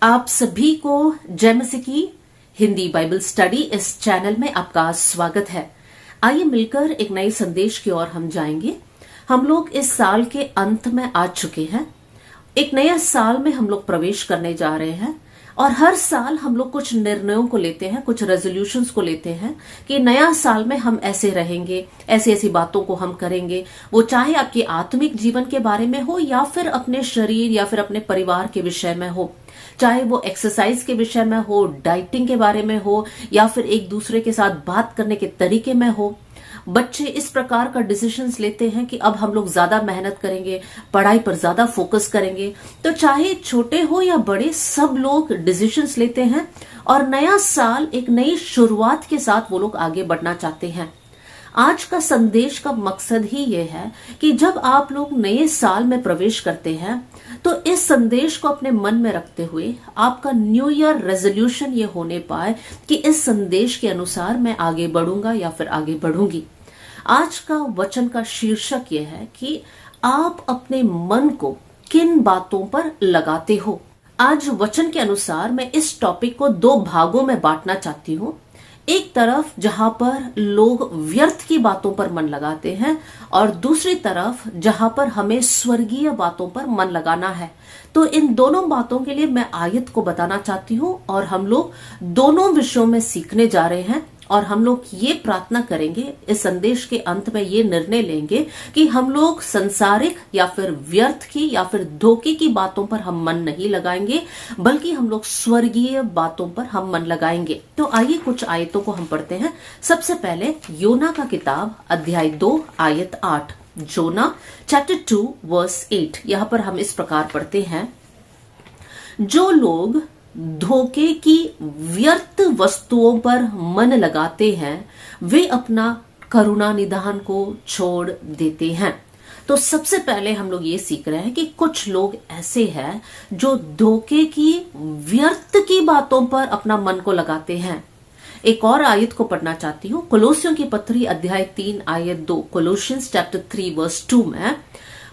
आप सभी को जय मसीह की हिंदी बाइबल स्टडी इस चैनल में आपका स्वागत है। आइए मिलकर एक नए संदेश की ओर हम जाएंगे। हम लोग इस साल के अंत में आ चुके हैं। एक नया साल में हम लोग प्रवेश करने जा रहे हैं और हर साल हम लोग कुछ निर्णयों को लेते हैं, कुछ रेजोल्यूशंस को लेते हैं कि नया साल में हम ऐसे रहेंगे, ऐसी ऐसी बातों को हम करेंगे। वो चाहे आपके आत्मिक जीवन के बारे में हो या फिर अपने शरीर या फिर अपने परिवार के विषय में हो, चाहे वो एक्सरसाइज के विषय में हो, डाइटिंग के बारे में हो या फिर एक दूसरे के साथ बात करने के तरीके में हो। बच्चे इस प्रकार का डिसीजंस लेते हैं कि अब हम लोग ज्यादा मेहनत करेंगे, पढ़ाई पर ज्यादा फोकस करेंगे। तो चाहे छोटे हो या बड़े, सब लोग डिसीजंस लेते हैं और नया साल एक नई शुरुआत के साथ वो लोग आगे बढ़ना चाहते हैं। आज का संदेश का मकसद ही ये है कि जब आप लोग नए साल में प्रवेश करते हैं तो इस संदेश को अपने मन में रखते हुए आपका न्यू ईयर रेजोल्यूशन ये होने पाए कि इस संदेश के अनुसार मैं आगे बढ़ूंगा या फिर आगे बढ़ूंगी। आज का वचन का शीर्षक ये है कि आप अपने मन को किन बातों पर लगाते हो। आज वचन के अनुसार मैं इस टॉपिक को दो भागों में बांटना चाहती हूँ। एक तरफ जहां पर लोग व्यर्थ की बातों पर मन लगाते हैं और दूसरी तरफ जहां पर हमें स्वर्गीय बातों पर मन लगाना है। तो इन दोनों बातों के लिए मैं आयत को बताना चाहती हूँ और हम लोग दोनों विषयों में सीखने जा रहे हैं और हम लोग ये प्रार्थना करेंगे, इस संदेश के अंत में ये निर्णय लेंगे कि हम लोग संसारिक या फिर व्यर्थ की या फिर धोखे की बातों पर हम मन नहीं लगाएंगे, बल्कि हम लोग स्वर्गीय बातों पर हम मन लगाएंगे। तो आइए कुछ आयतों को हम पढ़ते हैं। सबसे पहले योना का किताब अध्याय 2 आयत 8। जोना चैप्टर 2 वर्स 8। यहां पर हम इस प्रकार पढ़ते हैं, जो लोग धोखे की व्यर्थ वस्तुओं पर मन लगाते हैं वे अपना करुणा निधान को छोड़ देते हैं। तो सबसे पहले हम लोग ये सीख रहे हैं कि कुछ लोग ऐसे हैं जो धोखे की व्यर्थ की बातों पर अपना मन को लगाते हैं। एक और आयत को पढ़ना चाहती हूँ, कोलोसियों की पत्री अध्याय 3 आयत 2। कोलोसियंस चैप्टर 3 वर्स 2 में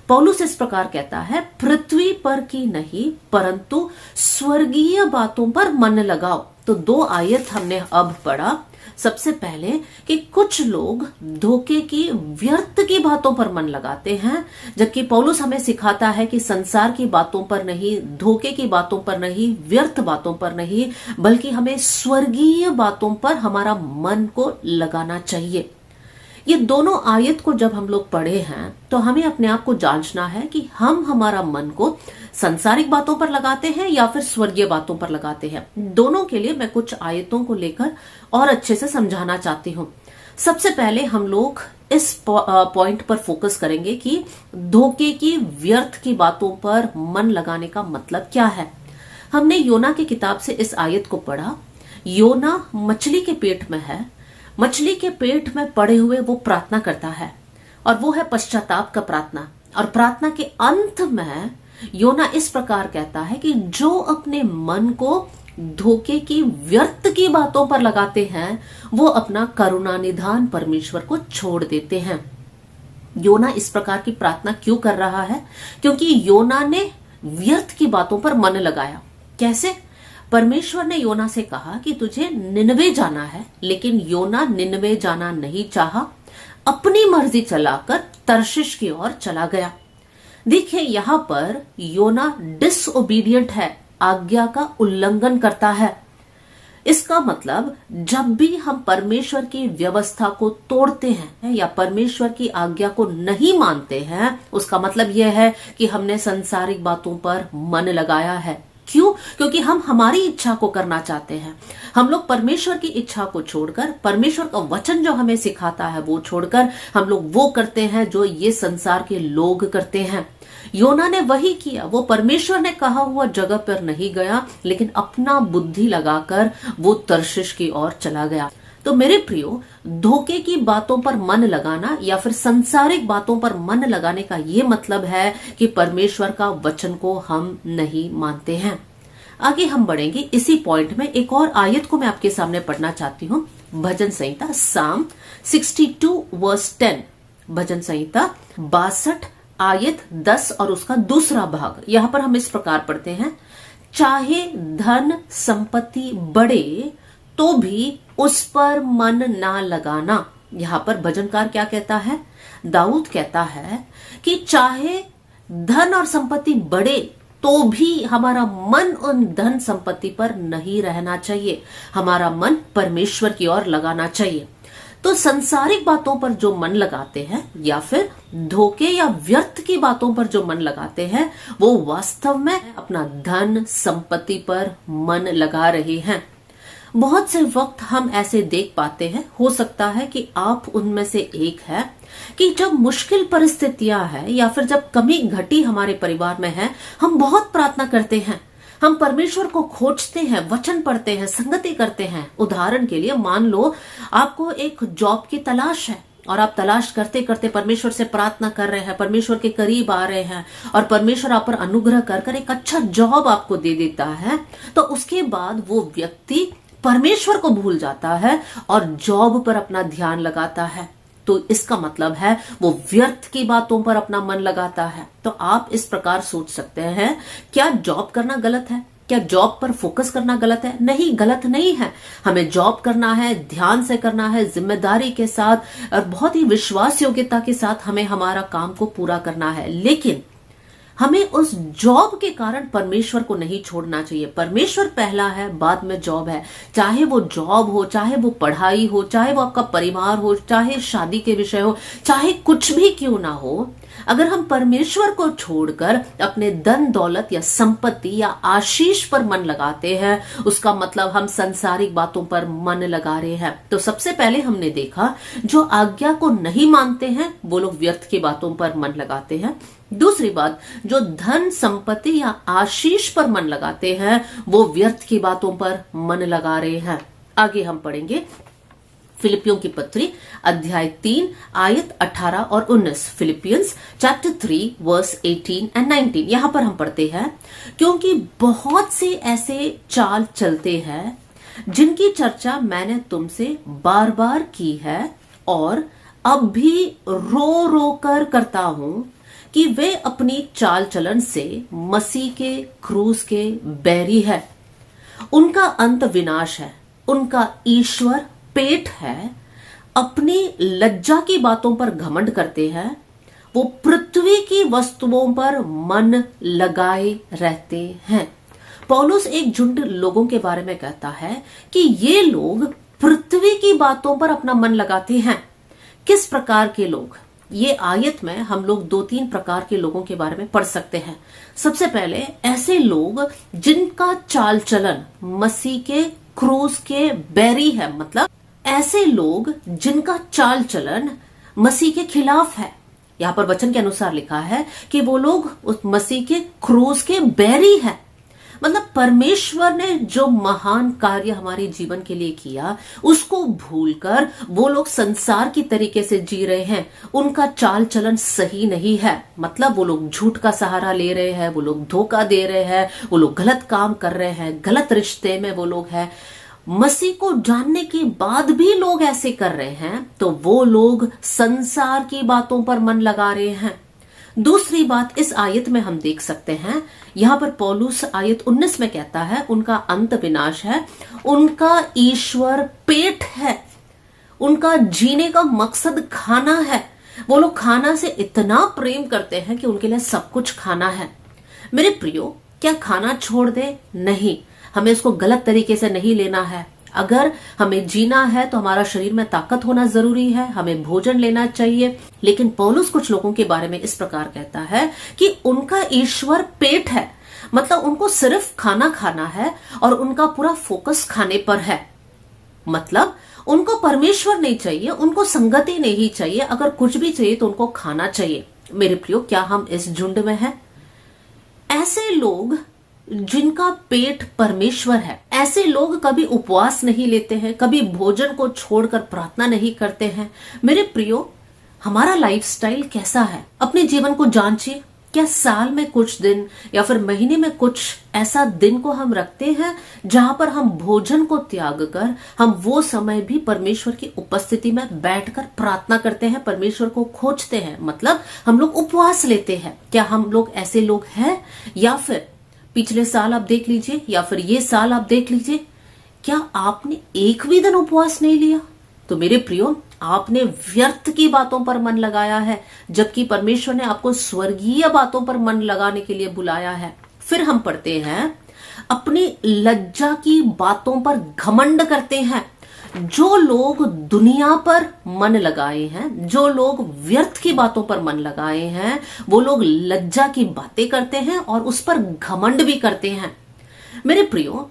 पौलुस इस प्रकार कहता है, पृथ्वी पर की नहीं परंतु स्वर्गीय बातों पर मन लगाओ। तो दो आयत हमने अब पढ़ा। सबसे पहले कि कुछ लोग धोखे की व्यर्थ की बातों पर मन लगाते हैं, जबकि पौलुस हमें सिखाता है कि संसार की बातों पर नहीं, धोखे की बातों पर नहीं, व्यर्थ बातों पर नहीं, बल्कि हमें स्वर्गीय बातों पर हमारा मन को लगाना चाहिए। ये दोनों आयत को जब हम लोग पढ़े हैं तो हमें अपने आप को जांचना है कि हम हमारा मन को संसारिक बातों पर लगाते हैं या फिर स्वर्गीय बातों पर लगाते हैं। दोनों के लिए मैं कुछ आयतों को लेकर और अच्छे से समझाना चाहती हूँ। सबसे पहले हम लोग इस पॉइंट पर फोकस करेंगे कि धोखे की व्यर्थ की बातों पर मन लगाने का मतलब क्या है। हमने योना की किताब से इस आयत को पढ़ा। योना मछली के पेट में है। मछली के पेट में पड़े हुए वो प्रार्थना करता है और वो है पश्चाताप का प्रार्थना। और प्रार्थना के अंत में योना इस प्रकार कहता है कि जो अपने मन को धोखे की व्यर्थ की बातों पर लगाते हैं वो अपना करुणा निधान परमेश्वर को छोड़ देते हैं। योना इस प्रकार की प्रार्थना क्यों कर रहा है? क्योंकि योना ने व्यर्थ की बातों पर मन लगाया। कैसे? परमेश्वर ने योना से कहा कि तुझे निनवे जाना है, लेकिन योना निनवे जाना नहीं चाहा, अपनी मर्जी चलाकर तर्शिश की ओर चला गया। देखिए यहां पर योना डिसओबीडियंट है, आज्ञा का उल्लंघन करता है। इसका मतलब जब भी हम परमेश्वर की व्यवस्था को तोड़ते हैं या परमेश्वर की आज्ञा को नहीं मानते हैं, उसका मतलब यह है कि हमने संसारिक बातों पर मन लगाया है। क्यों? क्योंकि हम हमारी इच्छा को करना चाहते हैं। हम लोग परमेश्वर की इच्छा को छोड़कर, परमेश्वर का वचन जो हमें सिखाता है वो छोड़कर हम लोग वो करते हैं जो ये संसार के लोग करते हैं। योना ने वही किया। वो परमेश्वर ने कहा हुआ जगह पर नहीं गया, लेकिन अपना बुद्धि लगाकर वो तर्शिश की ओर चला गया। तो मेरे प्रियो, धोखे की बातों पर मन लगाना या फिर संसारिक बातों पर मन लगाने का ये मतलब है कि परमेश्वर का वचन को हम नहीं मानते हैं। आगे हम बढ़ेंगे। इसी पॉइंट में एक और आयत को मैं आपके सामने पढ़ना चाहती हूँ। भजन संहिता साम 62 वर्स 10। भजन संहिता 62 आयत 10 और उसका दूसरा भाग। यहां पर हम इस प्रकार पढ़ते हैं, चाहे धन संपत्ति बढ़े तो भी उस पर मन ना लगाना। यहां पर भजनकार क्या कहता है? दाऊद कहता है कि चाहे धन और संपत्ति बढ़े तो भी हमारा मन उन धन संपत्ति पर नहीं रहना चाहिए, हमारा मन परमेश्वर की ओर लगाना चाहिए। तो संसारिक बातों पर जो मन लगाते हैं या फिर धोखे या व्यर्थ की बातों पर जो मन लगाते हैं, वो वास्तव में अपना धन संपत्ति पर मन लगा रहे हैं। बहुत से वक्त हम ऐसे देख पाते हैं, हो सकता है कि आप उनमें से एक है, कि जब मुश्किल परिस्थितियां हैं या फिर जब कमी घटी हमारे परिवार में है, हम बहुत प्रार्थना करते हैं, हम परमेश्वर को खोजते हैं, वचन पढ़ते हैं, संगति करते हैं। उदाहरण के लिए मान लो आपको एक जॉब की तलाश है और आप तलाश करते करते परमेश्वर से प्रार्थना कर रहे हैं, परमेश्वर के करीब आ रहे हैं और परमेश्वर आप पर अनुग्रह कर कर एक अच्छा जॉब आपको दे देता है। तो उसके बाद वो व्यक्ति परमेश्वर को भूल जाता है और जॉब पर अपना ध्यान लगाता है। तो इसका मतलब है वो व्यर्थ की बातों पर अपना मन लगाता है। तो आप इस प्रकार सोच सकते हैं, क्या जॉब करना गलत है? क्या जॉब पर फोकस करना गलत है? नहीं, गलत नहीं है। हमें जॉब करना है, ध्यान से करना है, जिम्मेदारी के साथ और बहुत ही विश्वास योग्यता के साथ हमें हमारा काम को पूरा करना है। लेकिन हमें उस जॉब के कारण परमेश्वर को नहीं छोड़ना चाहिए। परमेश्वर पहला है, बाद में जॉब है। चाहे वो जॉब हो, चाहे वो पढ़ाई हो, चाहे वो आपका परिवार हो, चाहे शादी के विषय हो, चाहे कुछ भी क्यों ना हो, अगर हम परमेश्वर को छोड़कर अपने धन दौलत या संपत्ति या आशीष पर मन लगाते हैं, उसका मतलब हम सांसारिक बातों पर मन लगा रहे हैं। तो सबसे पहले हमने देखा, जो आज्ञा को नहीं मानते हैं वो लोग व्यर्थ की बातों पर मन लगाते हैं। दूसरी बात, जो धन संपत्ति या आशीष पर मन लगाते हैं वो व्यर्थ की बातों पर मन लगा रहे हैं। आगे हम पढ़ेंगे फिलिपियों की पत्री अध्याय 3 आयत 18 और 19। Philippians chapter 3 verse 18 and 19। यहां पर हम पढ़ते हैं, क्योंकि बहुत से ऐसे चाल चलते हैं जिनकी चर्चा मैंने तुमसे बार बार की है और अब भी रो रो कर करता हूं कि वे अपनी चाल चलन से मसीह के क्रूस के बैरी है। उनका अंत विनाश है, उनका ईश्वर पेट है, अपनी लज्जा की बातों पर घमंड करते हैं, वो पृथ्वी की वस्तुओं पर मन लगाए रहते हैं। पौलुस एक झुंड लोगों के बारे में कहता है कि ये लोग पृथ्वी की बातों पर अपना मन लगाते हैं। किस प्रकार के लोग? ये आयत में हम लोग 2-3 प्रकार के लोगों के बारे में पढ़ सकते हैं। सबसे पहले ऐसे लोग जिनका चाल चलन मसीह के क्रूस के बैरी है, मतलब ऐसे लोग जिनका चाल चलन मसीह के खिलाफ है। यहां पर वचन के अनुसार लिखा है कि वो लोग उस मसीह के क्रूस के बैरी है। मतलब परमेश्वर ने जो महान कार्य हमारे जीवन के लिए किया उसको भूलकर वो लोग संसार की तरीके से जी रहे हैं। उनका चाल चलन सही नहीं है, मतलब वो लोग झूठ का सहारा ले रहे हैं, वो लोग धोखा दे रहे हैं, वो लोग गलत काम कर रहे हैं, गलत रिश्ते में वो लोग हैं। मसीह को जानने के बाद भी लोग ऐसे कर रहे हैं, तो वो लोग संसार की बातों पर मन लगा रहे हैं। दूसरी बात इस आयत में हम देख सकते हैं, यहां पर पौलुस आयत 19 में कहता है उनका अंत विनाश है, उनका ईश्वर पेट है, उनका जीने का मकसद खाना है। वो लोग खाना से इतना प्रेम करते हैं कि उनके लिए सब कुछ खाना है। मेरे प्रियो, क्या खाना छोड़ दे? नहीं, हमें इसको गलत तरीके से नहीं लेना है। अगर हमें जीना है तो हमारा शरीर में ताकत होना जरूरी है, हमें भोजन लेना चाहिए। लेकिन पौलुस कुछ लोगों के बारे में इस प्रकार कहता है कि उनका ईश्वर पेट है, मतलब उनको सिर्फ खाना खाना है और उनका पूरा फोकस खाने पर है। मतलब उनको परमेश्वर नहीं चाहिए, उनको संगति नहीं चाहिए, अगर कुछ भी चाहिए तो उनको खाना चाहिए। मेरे प्रियो, क्या हम इस झुंड में हैं? ऐसे लोग जिनका पेट परमेश्वर है, ऐसे लोग कभी उपवास नहीं लेते हैं, कभी भोजन को छोड़कर प्रार्थना नहीं करते हैं। मेरे प्रियो, हमारा लाइफस्टाइल कैसा है? अपने जीवन को जांचिए। क्या साल में कुछ दिन या फिर महीने में कुछ ऐसा दिन को हम रखते हैं जहां पर हम भोजन को त्याग कर हम वो समय भी परमेश्वर की उपस्थिति में बैठकर प्रार्थना करते हैं, परमेश्वर को खोजते हैं, मतलब हम लोग उपवास लेते हैं? क्या हम लोग ऐसे लोग हैं? या फिर पिछले साल आप देख लीजिए या फिर ये साल आप देख लीजिए, क्या आपने एक भी दिन उपवास नहीं लिया? तो मेरे प्रियो, आपने व्यर्थ की बातों पर मन लगाया है, जबकि परमेश्वर ने आपको स्वर्गीय बातों पर मन लगाने के लिए बुलाया है। फिर हम पढ़ते हैं, अपनी लज्जा की बातों पर घमंड करते हैं। जो लोग दुनिया पर मन लगाए हैं, जो लोग व्यर्थ की बातों पर मन लगाए हैं, वो लोग लज्जा की बातें करते हैं और उस पर घमंड भी करते हैं। मेरे प्रियो,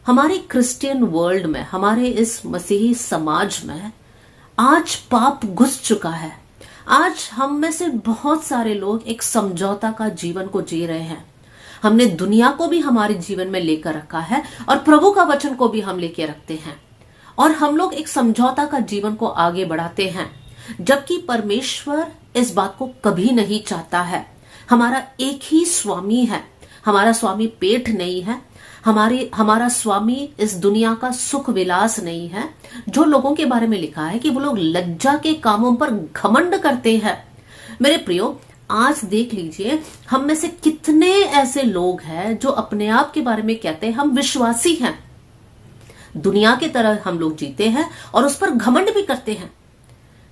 हमारे क्रिश्चियन वर्ल्ड में, हमारे इस मसीही समाज में आज पाप घुस चुका है। आज हम में से बहुत सारे लोग एक समझौता का जीवन को जी रहे हैं। हमने दुनिया को भी हमारे जीवन में लेकर रखा है और प्रभु का वचन को भी हम लेके रखते हैं, और हम लोग एक समझौता का जीवन को आगे बढ़ाते हैं, जबकि परमेश्वर इस बात को कभी नहीं चाहता है। हमारा एक ही स्वामी है। हमारा स्वामी पेट नहीं है। हमारा स्वामी इस दुनिया का सुख विलास नहीं है। जो लोगों के बारे में लिखा है कि वो लोग लज्जा के कामों पर घमंड करते हैं। मेरे प्रियो, आज देख लीजिए, हम में से कितने ऐसे लोग हैं जो अपने आप के बारे में कहते हैं हम विश्वासी हैं। दुनिया की तरह हम लोग जीते हैं और उस पर घमंड भी करते हैं।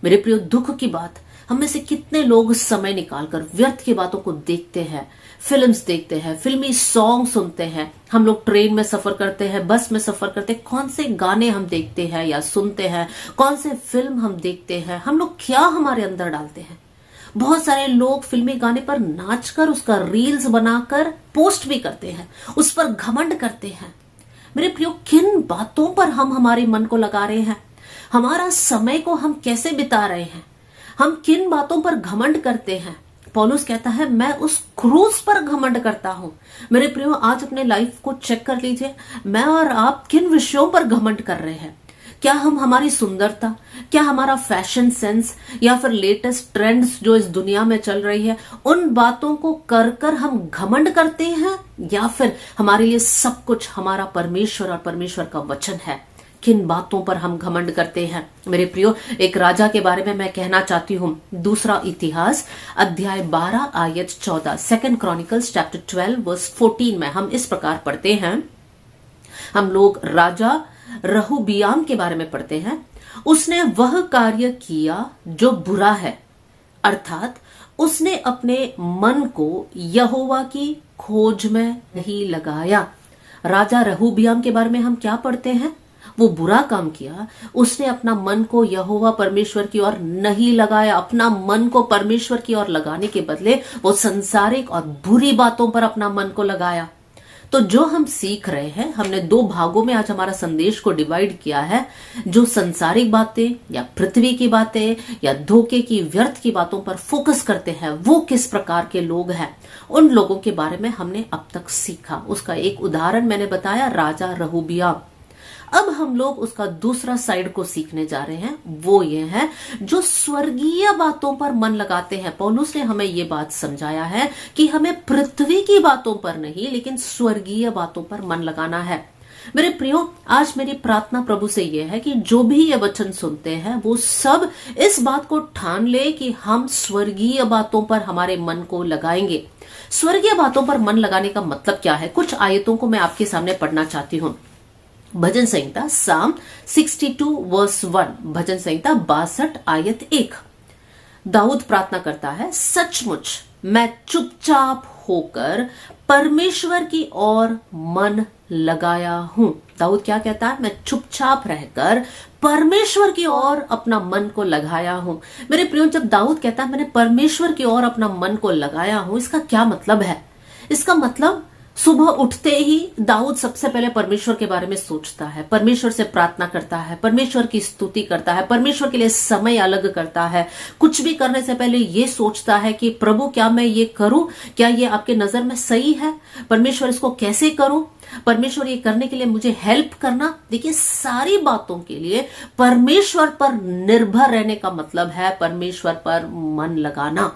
मेरे प्रियो, दुख की बात, हम में से कितने लोग समय निकालकर व्यर्थ की बातों को देखते हैं, फिल्म्स देखते हैं, फिल्मी सॉन्ग सुनते हैं। हम लोग ट्रेन में सफर करते हैं, बस में सफर करते हैं, कौन से गाने हम देखते हैं या सुनते हैं, कौन से फिल्म हम देखते हैं, हम लोग क्या हमारे अंदर डालते हैं। बहुत सारे लोग फिल्मी गाने पर नाचकर उसका रील्स बनाकर पोस्ट भी करते हैं, उस पर घमंड करते हैं। मेरे प्रियो, किन बातों पर हम हमारे मन को लगा रहे हैं? हमारा समय को हम कैसे बिता रहे हैं? हम किन बातों पर घमंड करते हैं? पौलुस कहता है, मैं उस क्रूस पर घमंड करता हूं। मेरे प्रियो, आज अपने लाइफ को चेक कर लीजिए, मैं और आप किन विषयों पर घमंड कर रहे हैं? क्या हम हमारी सुंदरता, क्या हमारा फैशन सेंस या फिर लेटेस्ट ट्रेंड्स जो इस दुनिया में चल रही है, उन बातों को कर कर हम घमंड करते हैं, या फिर हमारे लिए सब कुछ हमारा परमेश्वर और परमेश्वर का वचन है? किन बातों पर हम घमंड करते हैं? मेरे प्रियो, एक राजा के बारे में मैं कहना चाहती हूँ। दूसरा इतिहास अध्याय 12 आयत 14, सेकंड क्रॉनिकल्स चैप्टर 12 वर्स 14 में हम इस प्रकार पढ़ते हैं। हम लोग राजा रहूबियाम के बारे में पढ़ते हैं। उसने वह कार्य किया जो बुरा है, अर्थात उसने अपने मन को यहोवा की खोज में नहीं लगाया। राजा रहूबियाम के बारे में हम क्या पढ़ते हैं? वो बुरा काम किया, उसने अपना मन को यहोवा परमेश्वर की ओर नहीं लगाया। अपना मन को परमेश्वर की ओर लगाने के बदले वो संसारिक और बुरी बातों पर अपना मन को लगाया। तो जो हम सीख रहे हैं, हमने 2 भागों में आज हमारा संदेश को डिवाइड किया है। जो संसारिक बातें या पृथ्वी की बातें या धोखे की, व्यर्थ की बातों पर फोकस करते हैं, वो किस प्रकार के लोग हैं, उन लोगों के बारे में हमने अब तक सीखा। उसका एक उदाहरण मैंने बताया, राजा रहूबियाम। अब हम लोग उसका दूसरा साइड को सीखने जा रहे हैं। वो ये है जो स्वर्गीय बातों पर मन लगाते हैं। पौलुस ने हमें ये बात समझाया है कि हमें पृथ्वी की बातों पर नहीं, लेकिन स्वर्गीय बातों पर मन लगाना है। मेरे प्रियो, आज मेरी प्रार्थना प्रभु से यह है कि जो भी ये वचन सुनते हैं वो सब इस बात को ठान ले कि हम स्वर्गीय बातों पर हमारे मन को लगाएंगे। स्वर्गीय बातों पर मन लगाने का मतलब क्या है? कुछ आयतों को मैं आपके सामने पढ़ना चाहती हूँ। भजन संहिता साम 62 वर्स 1, भजन संहिता 62 आयत 1। दाऊद प्रार्थना करता है, सचमुच मैं चुपचाप होकर परमेश्वर की ओर मन लगाया हूं। दाऊद क्या कहता है? मैं चुपचाप रहकर परमेश्वर की ओर अपना मन को लगाया हूं। मेरे प्रियो, जब दाऊद कहता है मैंने परमेश्वर की ओर अपना मन को लगाया हूं, इसका क्या मतलब है? इसका मतलब सुबह उठते ही दाऊद सबसे पहले परमेश्वर के बारे में सोचता है, परमेश्वर से प्रार्थना करता है, परमेश्वर की स्तुति करता है, परमेश्वर के लिए समय अलग करता है। कुछ भी करने से पहले ये सोचता है कि प्रभु क्या मैं ये करूं? क्या ये आपके नजर में सही है? परमेश्वर इसको कैसे करूं? परमेश्वर ये करने के लिए मुझे हेल्प करना। देखिए, सारी बातों के लिए परमेश्वर पर निर्भर रहने का मतलब है परमेश्वर पर मन लगाना।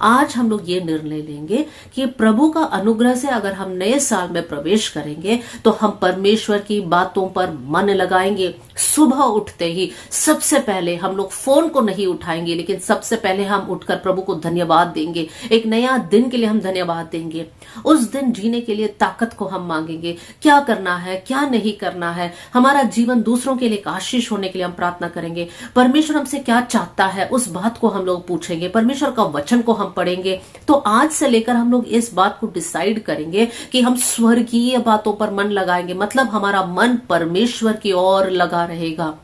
आज हम लोग ये निर्णय लेंगे कि प्रभु का अनुग्रह से अगर हम नए साल में प्रवेश करेंगे तो हम परमेश्वर की बातों पर मन लगाएंगे। सुबह उठते ही सबसे पहले हम लोग फोन को नहीं उठाएंगे, लेकिन सबसे पहले हम उठकर प्रभु को धन्यवाद देंगे। एक नया दिन के लिए हम धन्यवाद देंगे। उस दिन जीने के लिए ताकत को हम मांगेंगे। क्या करना है, क्या नहीं करना है, हमारा जीवन दूसरों के लिए एक आशीष होने के लिए हम प्रार्थना करेंगे। परमेश्वर हमसे क्या चाहता है उस बात को हम लोग पूछेंगे। परमेश्वर का वचन को हम पढ़ेंगे। तो आज से लेकर हम लोग इस बात को डिसाइड करेंगे कि हम स्वर्गीय बातों पर मन लगाएंगे, मतलब हमारा मन परमेश्वर की ओर लगा रहेगा।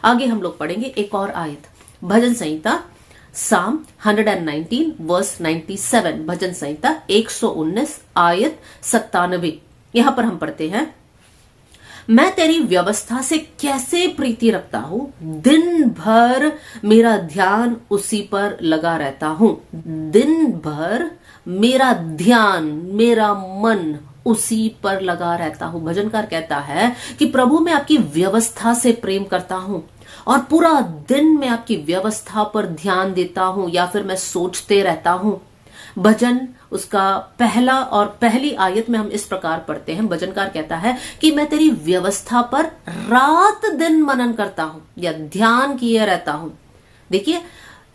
आगे हम लोग पढ़ेंगे एक और आयत, भजन संहिता साम 119 वर्स 97, भजन संहिता 119 आयत 97। यहां पर हम पढ़ते हैं, मैं तेरी व्यवस्था से कैसे प्रीति रखता हूं, दिन भर मेरा ध्यान उसी पर लगा रहता हूं। दिन भर मेरा ध्यान, मेरा मन उसी पर लगा रहता हूं। भजनकार कहता है कि प्रभु मैं आपकी व्यवस्था से प्रेम करता हूं और पूरा दिन मैं आपकी व्यवस्था पर ध्यान देता हूं या फिर मैं सोचते रहता हूं। भजन उसका पहला और पहली आयत में हम इस प्रकार पढ़ते हैं, भजनकार कहता है कि मैं तेरी व्यवस्था पर रात दिन मनन करता हूं या ध्यान किए रहता हूं। देखिए,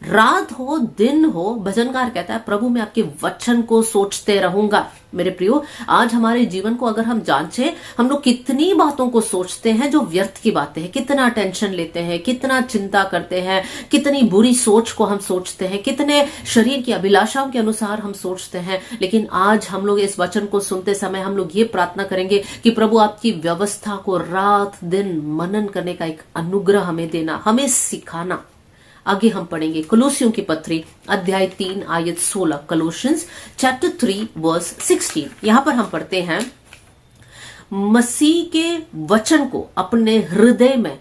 रात हो दिन हो, भजनकार कहता है प्रभु मैं आपके वचन को सोचते रहूंगा। मेरे प्रियो, आज हमारे जीवन को अगर हम जांचें, हम लोग कितनी बातों को सोचते हैं जो व्यर्थ की बातें हैं, कितना टेंशन लेते हैं, कितना चिंता करते हैं, कितनी बुरी सोच को हम सोचते हैं, कितने शरीर की अभिलाषाओं के अनुसार हम सोचते हैं। लेकिन आज हम लोग इस वचन को सुनते समय हम लोग ये प्रार्थना करेंगे कि प्रभु आपकी व्यवस्था को रात दिन मनन करने का एक अनुग्रह हमें देना, हमें सिखाना। आगे हम पढ़ेंगे कुलुस्सियों की पत्री अध्याय 3 आयत 16, कोलोसियंस चैप्टर 3 वर्स 16। यहां पर हम पढ़ते हैं, मसीह के वचन को अपने हृदय में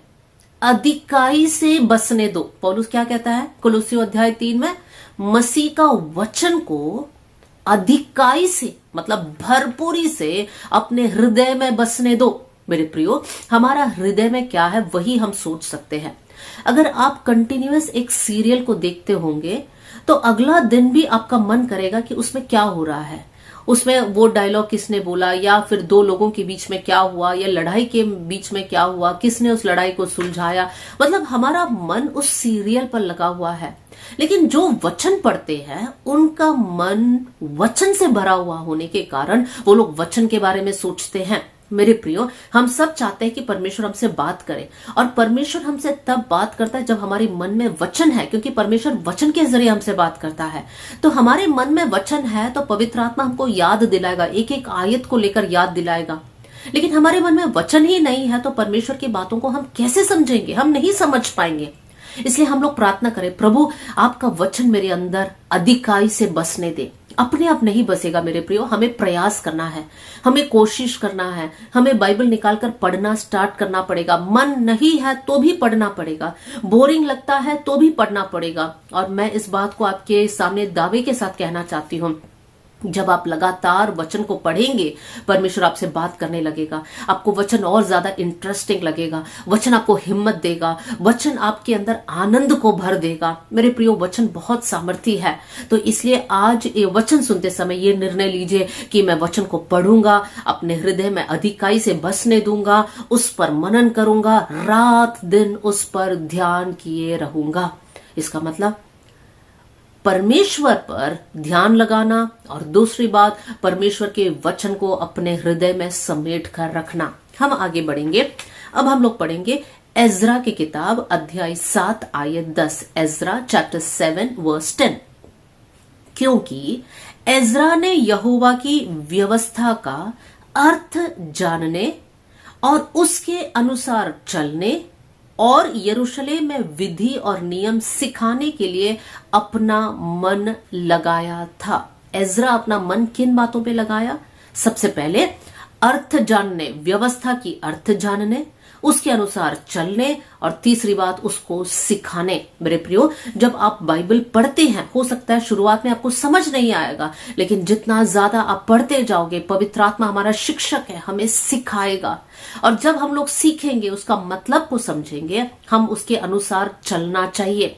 अधिकाई से बसने दो। पौलुस क्या कहता है कुलुस्सियों अध्याय 3 में, मसीह का वचन को अधिकाई से मतलब भरपूरी से अपने हृदय में बसने दो। मेरे प्रियो, हमारा हृदय में क्या है वही हम सोच सकते हैं। अगर आप कंटिन्यूअस एक सीरियल को देखते होंगे तो अगला दिन भी आपका मन करेगा कि उसमें क्या हो रहा है, उसमें वो डायलॉग किसने बोला, या फिर दो लोगों के बीच में क्या हुआ, या लड़ाई के बीच में क्या हुआ, किसने उस लड़ाई को सुलझाया। मतलब हमारा मन उस सीरियल पर लगा हुआ है। लेकिन जो वचन पढ़ते हैं उनका मन वचन से भरा हुआ होने के कारण वो लोग वचन के बारे में सोचते हैं। मेरे प्रियो, हम सब चाहते हैं कि परमेश्वर हमसे बात करे, और परमेश्वर हमसे तब बात करता है जब हमारे मन में वचन है, क्योंकि परमेश्वर वचन के जरिए हमसे बात करता है। तो हमारे मन में वचन है तो पवित्र आत्मा हमको याद दिलाएगा, एक एक आयत को लेकर याद दिलाएगा। लेकिन हमारे मन में वचन ही नहीं है तो परमेश्वर की बातों को हम कैसे समझेंगे, हम नहीं समझ पाएंगे। इसलिए हम लोग प्रार्थना करें, प्रभु आपका वचन मेरे अंदर अधिकाई से बसने दे। अपने आप नहीं बसेगा मेरे प्रियो, हमें प्रयास करना है, हमें कोशिश करना है, हमें बाइबल निकालकर पढ़ना स्टार्ट करना पड़ेगा। मन नहीं है तो भी पढ़ना पड़ेगा, बोरिंग लगता है तो भी पढ़ना पड़ेगा। और मैं इस बात को आपके सामने दावे के साथ कहना चाहती हूँ, जब आप लगातार वचन को पढ़ेंगे परमेश्वर आपसे बात करने लगेगा, आपको वचन और ज्यादा इंटरेस्टिंग लगेगा, वचन आपको हिम्मत देगा, वचन आपके अंदर आनंद को भर देगा। मेरे प्रियो, वचन बहुत सामर्थी है। तो इसलिए आज ये वचन सुनते समय ये निर्णय लीजिए कि मैं वचन को पढ़ूंगा, अपने हृदय में अधिकाई से बसने दूंगा, उस पर मनन करूंगा, रात दिन उस पर ध्यान किए रहूंगा। इसका मतलब परमेश्वर पर ध्यान लगाना, और दूसरी बात परमेश्वर के वचन को अपने हृदय में समेट कर रखना। हम आगे बढ़ेंगे। अब हम लोग पढ़ेंगे एज्रा की किताब अध्याय 7 आयत 10, एज्रा चैप्टर 7 वर्स 10। क्योंकि एज्रा ने यहोवा की व्यवस्था का अर्थ जानने और उसके अनुसार चलने और यरूशलेम में विधि और नियम सिखाने के लिए अपना मन लगाया था। एज्रा अपना मन किन बातों पे लगाया? सबसे पहले अर्थ जानने, व्यवस्था की अर्थ जानने, उसके अनुसार चलने, और तीसरी बात उसको सिखाने। मेरे प्रियो, जब आप बाइबल पढ़ते हैं, हो सकता है शुरुआत में आपको समझ नहीं आएगा, लेकिन जितना ज्यादा आप पढ़ते जाओगे, पवित्र आत्मा हमारा शिक्षक है, हमें सिखाएगा। और जब हम लोग सीखेंगे, उसका मतलब को समझेंगे, हम उसके अनुसार चलना चाहिए।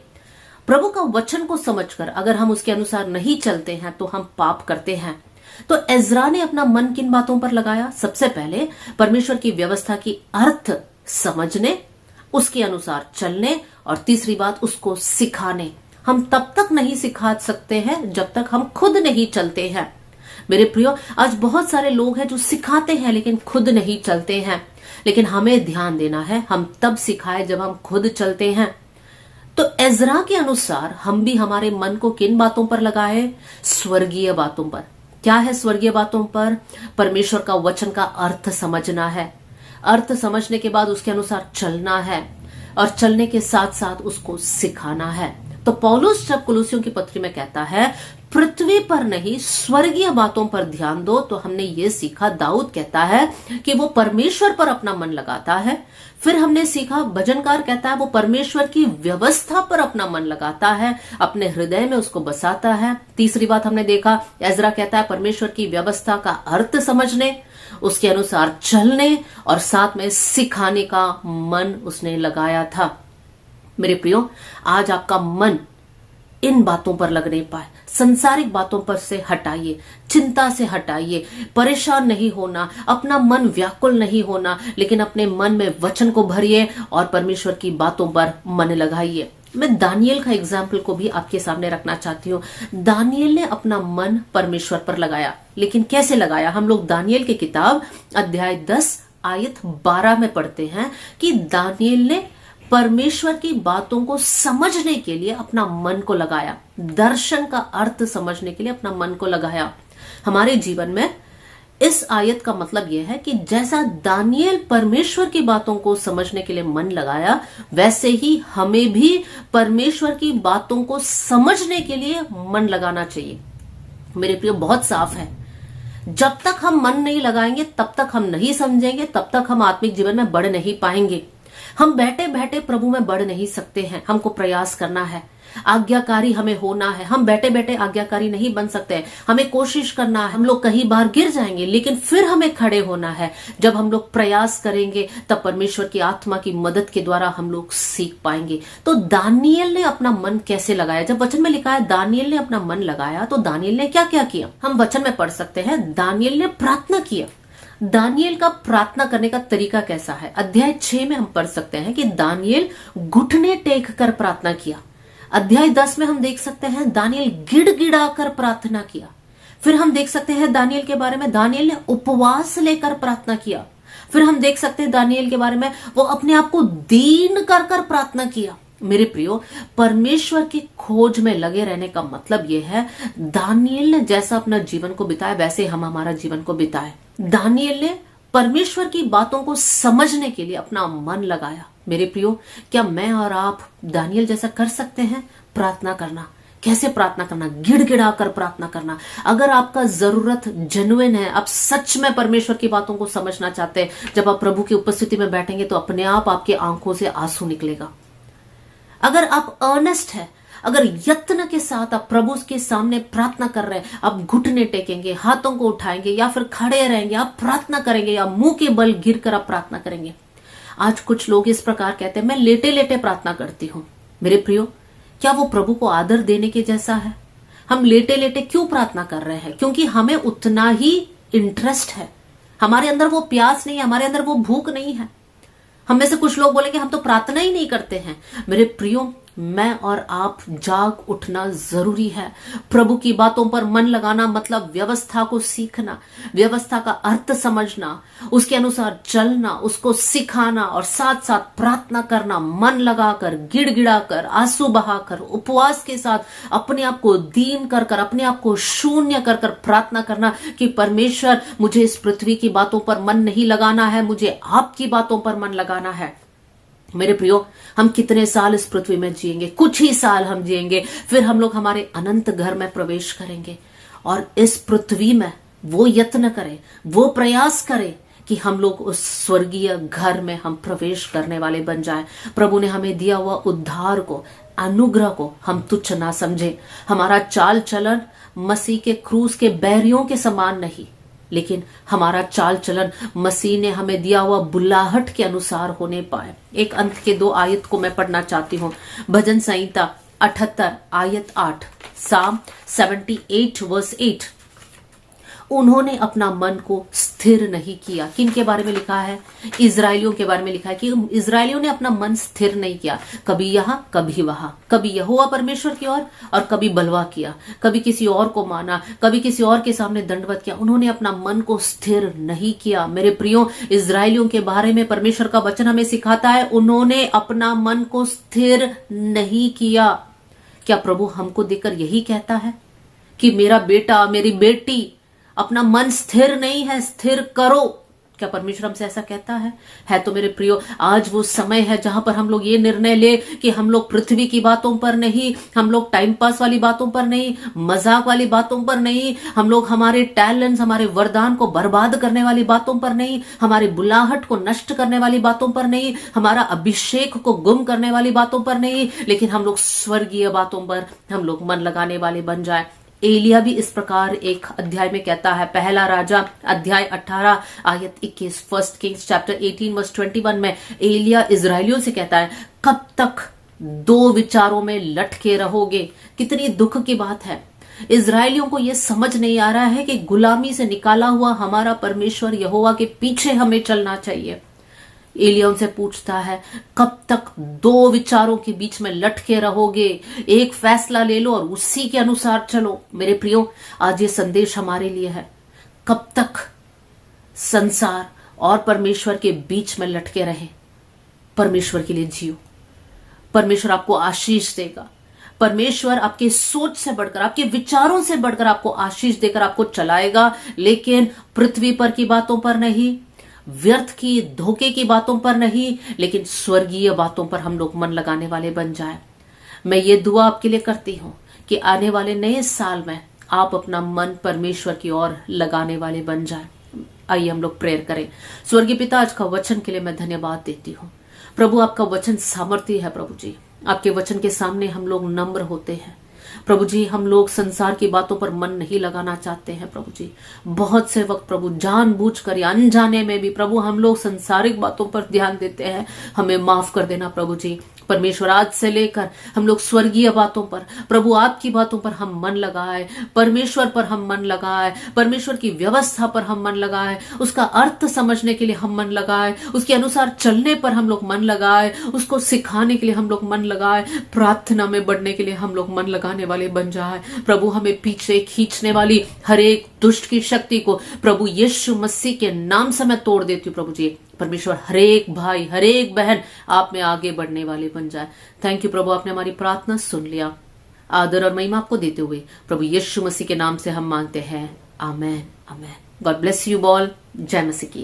प्रभु का वचन को समझकर अगर हम उसके अनुसार नहीं चलते हैं तो हम पाप करते हैं। तो एजरा ने अपना मन किन बातों पर लगाया? सबसे पहले परमेश्वर की व्यवस्था की अर्थ समझने, उसके अनुसार चलने, और तीसरी बात उसको सिखाने। हम तब तक नहीं सिखा सकते हैं जब तक हम खुद नहीं चलते हैं। मेरे प्रियो, आज बहुत सारे लोग हैं जो सिखाते हैं लेकिन खुद नहीं चलते हैं। लेकिन हमें ध्यान देना है, हम तब सिखाए जब हम खुद चलते हैं। तो एजरा के अनुसार हम भी हमारे मन को किन बातों पर लगाए? स्वर्गीय बातों पर। क्या है स्वर्गीय बातों पर? परमेश्वर का वचन का अर्थ समझना है, अर्थ समझने के बाद उसके अनुसार चलना है, और चलने के साथ साथ उसको सिखाना है। तो पौलुस जब कुलुसियों की पत्री में कहता है पृथ्वी पर नहीं स्वर्गीय बातों पर ध्यान दो, तो हमने ये सीखा, दाऊद कहता है कि वो परमेश्वर पर अपना मन लगाता है। फिर हमने सीखा, भजनकार कहता है वो परमेश्वर की व्यवस्था पर अपना मन लगाता है, अपने हृदय में उसको बसाता है। तीसरी बात हमने देखा, एजरा कहता है परमेश्वर की व्यवस्था का अर्थ समझने, उसके अनुसार चलने, और साथ में सिखाने का मन उसने लगाया था। मेरे प्रियो, आज आपका मन इन बातों पर लग नहीं पाए, संसारिक बातों पर से हटाइए, चिंता से हटाइए, परेशान नहीं होना, अपना मन व्याकुल नहीं होना, लेकिन अपने मन में वचन को भरिए और परमेश्वर की बातों पर मन लगाइए। मैं दानियल का एग्जाम्पल को भी आपके सामने रखना चाहती हूँ। दानियल ने अपना मन परमेश्वर पर लगाया, लेकिन कैसे लगाया? हम लोग दानियल की किताब अध्याय 10 आयत 12 में पढ़ते हैं कि दानियल ने परमेश्वर की बातों को समझने के लिए अपना मन को लगाया, दर्शन का अर्थ समझने के लिए अपना मन को लगाया। हमारे जीवन में इस आयत का मतलब यह है कि जैसा दानियल परमेश्वर की बातों को समझने के लिए मन लगाया, वैसे ही हमें भी परमेश्वर की बातों को समझने के लिए मन लगाना चाहिए। मेरे प्रिय, बहुत साफ है, जब तक हम मन नहीं लगाएंगे तब तक हम नहीं समझेंगे, तब तक हम आत्मिक जीवन में बढ़ नहीं पाएंगे। हम बैठे बैठे प्रभु में बढ़ नहीं सकते हैं, हमको प्रयास करना है, आज्ञाकारी हमें होना है। हम बैठे बैठे आज्ञाकारी नहीं बन सकते, हमें कोशिश करना है। हम लोग कहीं बार गिर जाएंगे, लेकिन फिर हमें खड़े होना है। जब हम लोग प्रयास करेंगे तब परमेश्वर की आत्मा की मदद के द्वारा हम लोग सीख पाएंगे। तो दानियल ने अपना मन कैसे लगाया? जब वचन में लिखा है दानियल ने अपना मन लगाया, तो दानियल ने क्या क्या किया? हम वचन में पढ़ सकते हैं, दानियल ने प्रार्थना किया। दानियल का प्रार्थना करने का तरीका कैसा है? अध्याय 6 में हम पढ़ सकते हैं कि दानियल घुटने टेक कर प्रार्थना किया। अध्याय 10 में हम देख सकते हैं दानियल गिड़गिड़ा कर प्रार्थना किया। फिर हम देख सकते हैं दानियल के बारे में, दानियल ने उपवास लेकर प्रार्थना किया। फिर हम देख सकते हैं दानियल के बारे में, वो अपने आप को दीन कर कर प्रार्थना किया। मेरे प्रियो, परमेश्वर की खोज में लगे रहने का मतलब यह है, दानियल ने जैसा अपना जीवन को बिताया वैसे हम हमारा जीवन को बिताए। दानियल ने परमेश्वर की बातों को समझने के लिए अपना मन लगाया। मेरे प्रियो, क्या मैं और आप दानियल जैसा कर सकते हैं? प्रार्थना करना। कैसे प्रार्थना करना? गिड़गिड़ा कर प्रार्थना करना। अगर आपका जरूरत जेन्युइन है, आप सच में परमेश्वर की बातों को समझना चाहते हैं, जब आप प्रभु की उपस्थिति में बैठेंगे तो अपने आप आपकी आंखों से आंसू निकलेगा। अगर आप अर्नेस्ट है, अगर यत्न के साथ आप प्रभु के सामने प्रार्थना कर रहे हैं, आप घुटने टेकेंगे, हाथों को उठाएंगे, या फिर खड़े रहेंगे, आप प्रार्थना करेंगे, या मुंह के बल गिर कर आप प्रार्थना करेंगे। आज कुछ लोग इस प्रकार कहते हैं, मैं लेटे लेटे प्रार्थना करती हूं। मेरे प्रियो, क्या वो प्रभु को आदर देने के जैसा है? हम लेटे लेटे क्यों प्रार्थना कर रहे हैं? क्योंकि हमें उतना ही इंटरेस्ट है, हमारे अंदर वो प्यास नहीं है, हमारे अंदर वो भूख नहीं है। हम में से कुछ लोग बोलेंगे हम तो प्रार्थना ही नहीं करते हैं। मेरे प्रियो, मैं और आप जाग उठना जरूरी है। प्रभु की बातों पर मन लगाना मतलब व्यवस्था को सीखना, व्यवस्था का अर्थ समझना, उसके अनुसार चलना, उसको सिखाना, और साथ साथ प्रार्थना करना, मन लगाकर, गिड़गिड़ाकर, आंसू बहाकर, उपवास के साथ अपने आप को दीन कर कर, अपने आप को शून्य कर कर प्रार्थना करना कि परमेश्वर, मुझे इस पृथ्वी की बातों पर मन नहीं लगाना है, मुझे आपकी बातों पर मन लगाना है। मेरे प्रियो, हम कितने साल इस पृथ्वी में जिएंगे? कुछ ही साल हम जिएंगे, फिर हम लोग हमारे अनंत घर में प्रवेश करेंगे। और इस पृथ्वी में वो यत्न करें, वो प्रयास करें कि हम लोग उस स्वर्गीय घर में हम प्रवेश करने वाले बन जाएं। प्रभु ने हमें दिया हुआ उद्धार को, अनुग्रह को हम तुच्छ ना समझे। हमारा चाल चलन मसीह के क्रूस के बैरियों के समान नहीं, लेकिन हमारा चाल चलन मसीह ने हमें दिया हुआ बुलाहट के अनुसार होने पाए। एक अंत के 2 आयत को मैं पढ़ना चाहती हूँ। भजन संहिता 78 आयत 8, साम 78 वर्स 8। उन्होंने अपना मन को स्थिर नहीं किया। किन के बारे में लिखा है? इजरायलियों के बारे में लिखा है कि इजरायलियों ने अपना मन स्थिर नहीं किया, कभी यहां कभी वहां, कभी यहोवा परमेश्वर की ओर और कभी बलवा किया, कभी किसी और को माना, कभी किसी और के सामने दंडवत किया। उन्होंने अपना मन को स्थिर नहीं किया। मेरे प्रियो, इजरायलियों के बारे में परमेश्वर का वचन हमें सिखाता है, उन्होंने अपना मन को स्थिर नहीं किया। क्या प्रभु हमको देखकर यही कहता है कि मेरा बेटा, मेरी बेटी अपना मन स्थिर नहीं है, स्थिर करो? क्या परमेश्वर हमसे ऐसा कहता है तो मेरे प्रियो, आज वो समय है जहां पर हम लोग ये निर्णय ले कि हम लोग पृथ्वी की बातों पर नहीं, हम लोग टाइम पास वाली बातों पर नहीं, मजाक वाली बातों पर नहीं, हम लोग हमारे टैलेंट्स, हमारे वरदान को बर्बाद करने वाली बातों पर नहीं, हमारे बुलाहट को नष्ट करने वाली बातों पर नहीं, हमारा अभिषेक को गुम करने वाली बातों पर नहीं, लेकिन हम लोग स्वर्गीय बातों पर हम लोग मन लगाने वाले बन जाए। एलिया भी इस प्रकार एक अध्याय में कहता है, पहला राजा अध्याय 18 आयत 21, फर्स्ट किंग्स चैप्टर 18 वर्स 21 में एलिया इजरायलियों से कहता है, कब तक दो विचारों में लटके रहोगे? कितनी दुख की बात है। इजरायलियों को यह समझ नहीं आ रहा है कि गुलामी से निकाला हुआ हमारा परमेश्वर यहोवा के पीछे हमें चलना चाहिए। एलिया उनसे पूछता है, कब तक दो विचारों के बीच में लटके रहोगे? एक फैसला ले लो और उसी के अनुसार चलो। मेरे प्रियो, आज ये संदेश हमारे लिए है। कब तक संसार और परमेश्वर के बीच में लटके रहे? परमेश्वर के लिए जियो। परमेश्वर आपको आशीष देगा। परमेश्वर आपके सोच से बढ़कर, आपके विचारों से बढ़कर आपको आशीष देकर आपको चलाएगा, लेकिन पृथ्वी पर की बातों पर नहीं, व्यर्थ की, धोखे की बातों पर नहीं, लेकिन स्वर्गीय बातों पर हम लोग मन लगाने वाले बन जाए। मैं ये दुआ आपके लिए करती हूं कि आने वाले नए साल में आप अपना मन परमेश्वर की ओर लगाने वाले बन जाए। आइए हम लोग प्रेयर करें। स्वर्गीय पिता, आज का वचन के लिए मैं धन्यवाद देती हूँ। प्रभु, आपका वचन सामर्थ्य है। प्रभु जी, आपके वचन के सामने हम लोग नम्र होते हैं। प्रभु जी, हम लोग संसार की बातों पर मन नहीं लगाना चाहते हैं। प्रभु जी, बहुत से वक्त प्रभु जानबूझकर या अनजाने में भी प्रभु हम लोग संसारिक बातों पर ध्यान देते हैं। हमें माफ कर देना प्रभु जी। परमेश्वर, आज से लेकर हम लोग स्वर्गीय बातों पर, प्रभु आपकी बातों पर हम मन लगाए, परमेश्वर पर हम मन लगाए, परमेश्वर की व्यवस्था पर हम मन लगाए, उसका अर्थ समझने के लिए हम मन लगाए, उसके अनुसार चलने पर हम लोग मन लगाए, उसको सिखाने के लिए हम लोग मन लगाए, प्रार्थना में बढ़ने के लिए हम लोग मन लगाने वाले बन जाए। प्रभु, हमें पीछे खींचने वाली हर एक दुष्ट की शक्ति को प्रभु यीशु मसीह के नाम से मैं तोड़ देती हूँ। प्रभु जी, परमेश्वर, हर एक भाई, हर एक बहन आप में आगे बढ़ने वाले बन जाए। थैंक यू प्रभु, आपने हमारी प्रार्थना सुन लिया। आदर और महिमा आपको देते हुए प्रभु यीशु मसीह के नाम से हम मांगते हैं, amen, amen. God bless you all. जय मसीह की।